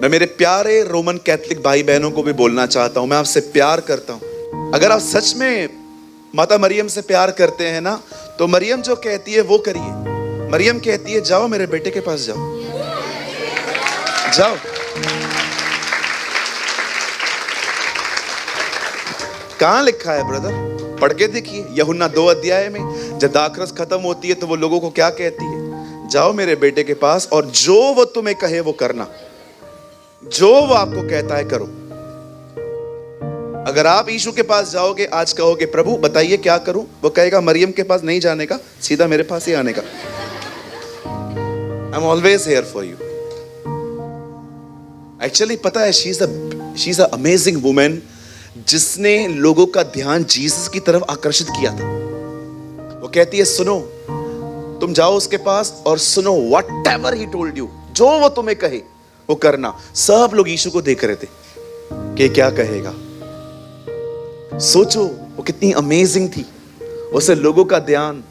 मैं मेरे प्यारे रोमन कैथलिक भाई बहनों को भी बोलना चाहता हूं, मैं आपसे प्यार करता हूं। अगर आप सच में माता मरियम से प्यार करते हैं ना, तो मरियम जो कहती है वो करिए। मरियम कहती है जाओ मेरे बेटे के पास जाओ, जाओ। कहां लिखा है ब्रदर? पढ़ के देखिए, यूहन्ना 2 अध्याय में जब दाखरस खत्म होती है तो वो लोगों को क्या कहती है? जाओ मेरे बेटे के पास और जो वो तुम्हें कहे वो करना, जो वो आपको कहता है करो। अगर आप यीशु के पास जाओगे, आज कहोगे प्रभु बताइए क्या करूं, वो कहेगा मरियम के पास नहीं जाने का, सीधा मेरे पास ही आने का। I am always here for you. Actually पता है, she is a amazing women जिसने लोगों का ध्यान जीसस की तरफ आकर्षित किया था। वो कहती है सुनो, तुम जाओ उसके पास और सुनो, व्हाटएवर ही टोल्ड यू, जो वो तुम्हें कहे वो करना। सब लोग यीशु को देख रहे थे कि क्या कहेगा। सोचो वो कितनी अमेजिंग थी, उसे लोगों का ध्यान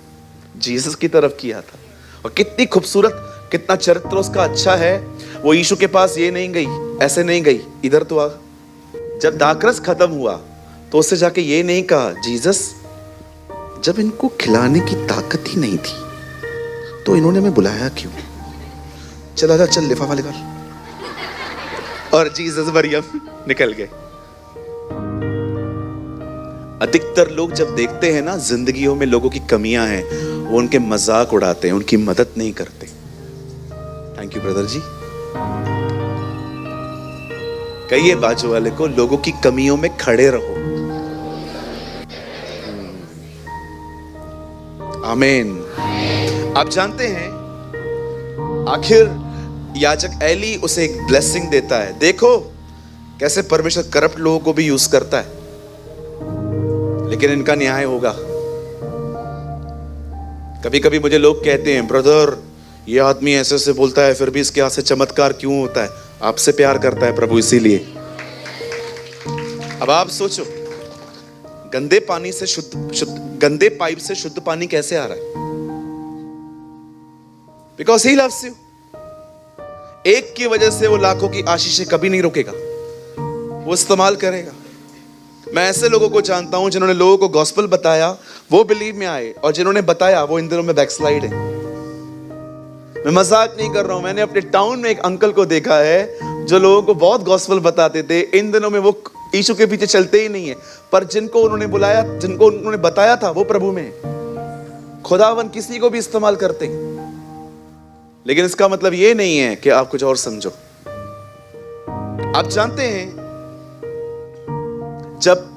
जीसस की तरफ किया था। और कितनी खूबसूरत, कितना चरित्र उसका अच्छा है। वो यीशु के पास ये नहीं गई, ऐसे नहीं गई, इधर तो आ। जब दाखरस खत्म हुआ तो उससे जाके ये नहीं कहा जीसस जब इनको खिलाने की ताकत ही नहीं थी तो इन्होंने हमें बुलाया क्यों? चल आजा, चल लिफाफा लेकर। और जीसस मरियम निकल गए। अधिकतर लोग जब देखते हैं ना जिंदगियों में लोगों की कमियां हैं, वो उनके मजाक उड़ाते हैं, उनकी मदद नहीं करते। थैंक यू ब्रदर जी। कहिए बाजू वाले को, लोगों की कमियों में खड़े रहो। आमीन। आप जानते हैं आखिर याजक एली उसे एक ब्लेसिंग देता है। देखो कैसे परमेश्वर करप्ट लोगों को भी यूज करता है, लेकिन इनका न्याय होगा। कभी कभी मुझे लोग कहते हैं ब्रदर ये आदमी ऐसे से बोलता है फिर भी इसके हाथ से चमत्कार क्यों होता है? आपसे प्यार करता है प्रभु, इसीलिए। अब आप सोचो, गंदे पानी से गंदे पाइप से शुद्ध पानी कैसे आ रहा है? Because he loves you. एक की वजह से वो लाखों की आशीषें कभी नहीं रोकेगा, वो इस्तेमाल करेगा। मैं ऐसे लोगों को जानता हूं जिन्होंने लोगों को गॉस्पेल बताया, वो बिलीव में आए, और जिन्होंने बताया वो इन दिनों में बैकस्लाइड है। मैं मजाक नहीं कर रहा हूं। मैंने अपने टाउन में एक अंकल को देखा है जो लोगों को बहुत गॉस्पेल बताते थे, इन दिनों में वो यीशु के पीछे चलते ही नहीं है। पर जिनको उन्होंने बुलाया, जिनको उन्होंने बताया था, वो प्रभु में है। खुदावन किसी को भी इस्तेमाल करते हैं, लेकिन इसका मतलब ये नहीं है कि आप कुछ और समझो। आप जानते हैं जब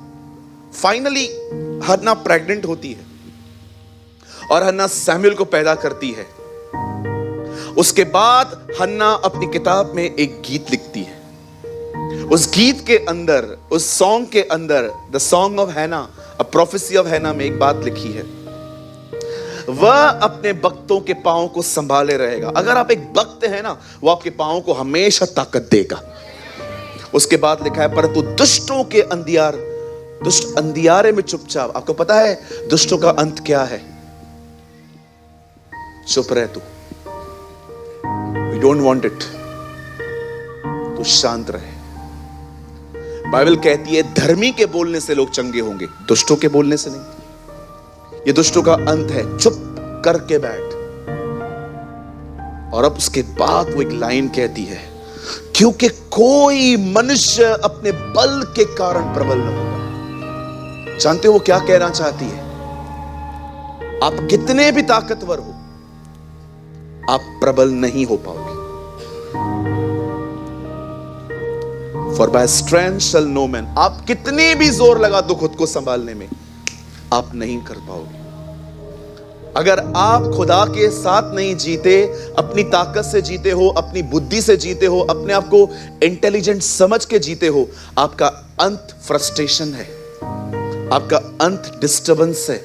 फाइनली हन्ना प्रेग्नेंट होती है और हन्ना सैमुएल को पैदा करती है, उसके बाद हन्ना अपनी किताब में एक गीत लिखती है। उस गीत के अंदर, उस सॉन्ग के अंदर, द सॉन्ग ऑफ हैना, अ प्रोफेसी ऑफ हैना में एक बात लिखी है, वह अपने भक्तों के पांव को संभाले रहेगा। अगर आप एक भक्त हैं ना, वो आपके पांव को हमेशा ताकत देगा। उसके बाद लिखा है परंतु दुष्टों के दुष्ट अंधियारे में चुपचाप। आपको पता है दुष्टों का अंत क्या है? चुप रह तू, वी डोंट वांट इट, तू शांत रहे। बाइबल कहती है धर्मी के बोलने से लोग चंगे होंगे, दुष्टों के बोलने से नहीं। ये दुष्टों का अंत है, चुप करके बैठ। और अब उसके बाद वो एक लाइन कहती है, क्योंकि कोई मनुष्य अपने बल के कारण प्रबल न होगा। जानते हो वो क्या कहना चाहती है? आप कितने भी ताकतवर हो, आप प्रबल नहीं हो पाओगे। For by strength shall no man, आप कितनी भी जोर लगा दो खुद को संभालने में, आप नहीं कर पाओगे। अगर आप खुदा के साथ नहीं जीते, अपनी ताकत से जीते हो, अपनी बुद्धि से जीते हो, अपने आप को इंटेलिजेंट समझ के जीते हो, आपका अंत फ्रस्ट्रेशन है, आपका अंत डिस्टर्बेंस है।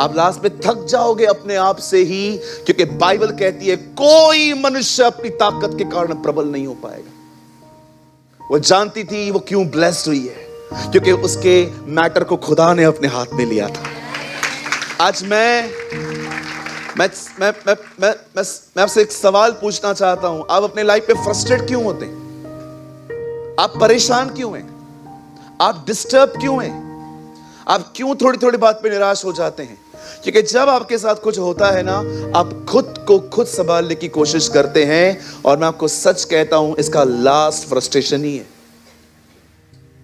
आप लास्ट में थक जाओगे अपने आप से ही, क्योंकि बाइबल कहती है कोई मनुष्य अपनी ताकत के कारण प्रबल नहीं हो पाएगा। वो जानती थी वो क्यों ब्लेस्ड हुई है, क्योंकि उसके मैटर को खुदा ने अपने हाथ में लिया था। आज मैं आपसे एक सवाल पूछना चाहता हूं, आप अपने लाइफ पे फ्रस्ट्रेट क्यों होते हैं? आप परेशान क्यों हैं? आप डिस्टर्ब क्यों हैं? आप क्यों थोड़ी थोड़ी बात पे निराश हो जाते हैं? क्योंकि जब आपके साथ कुछ होता है ना, आप खुद को खुद संभालने की कोशिश करते हैं, और मैं आपको सच कहता हूं, इसका लास्ट फ्रस्ट्रेशन ही है।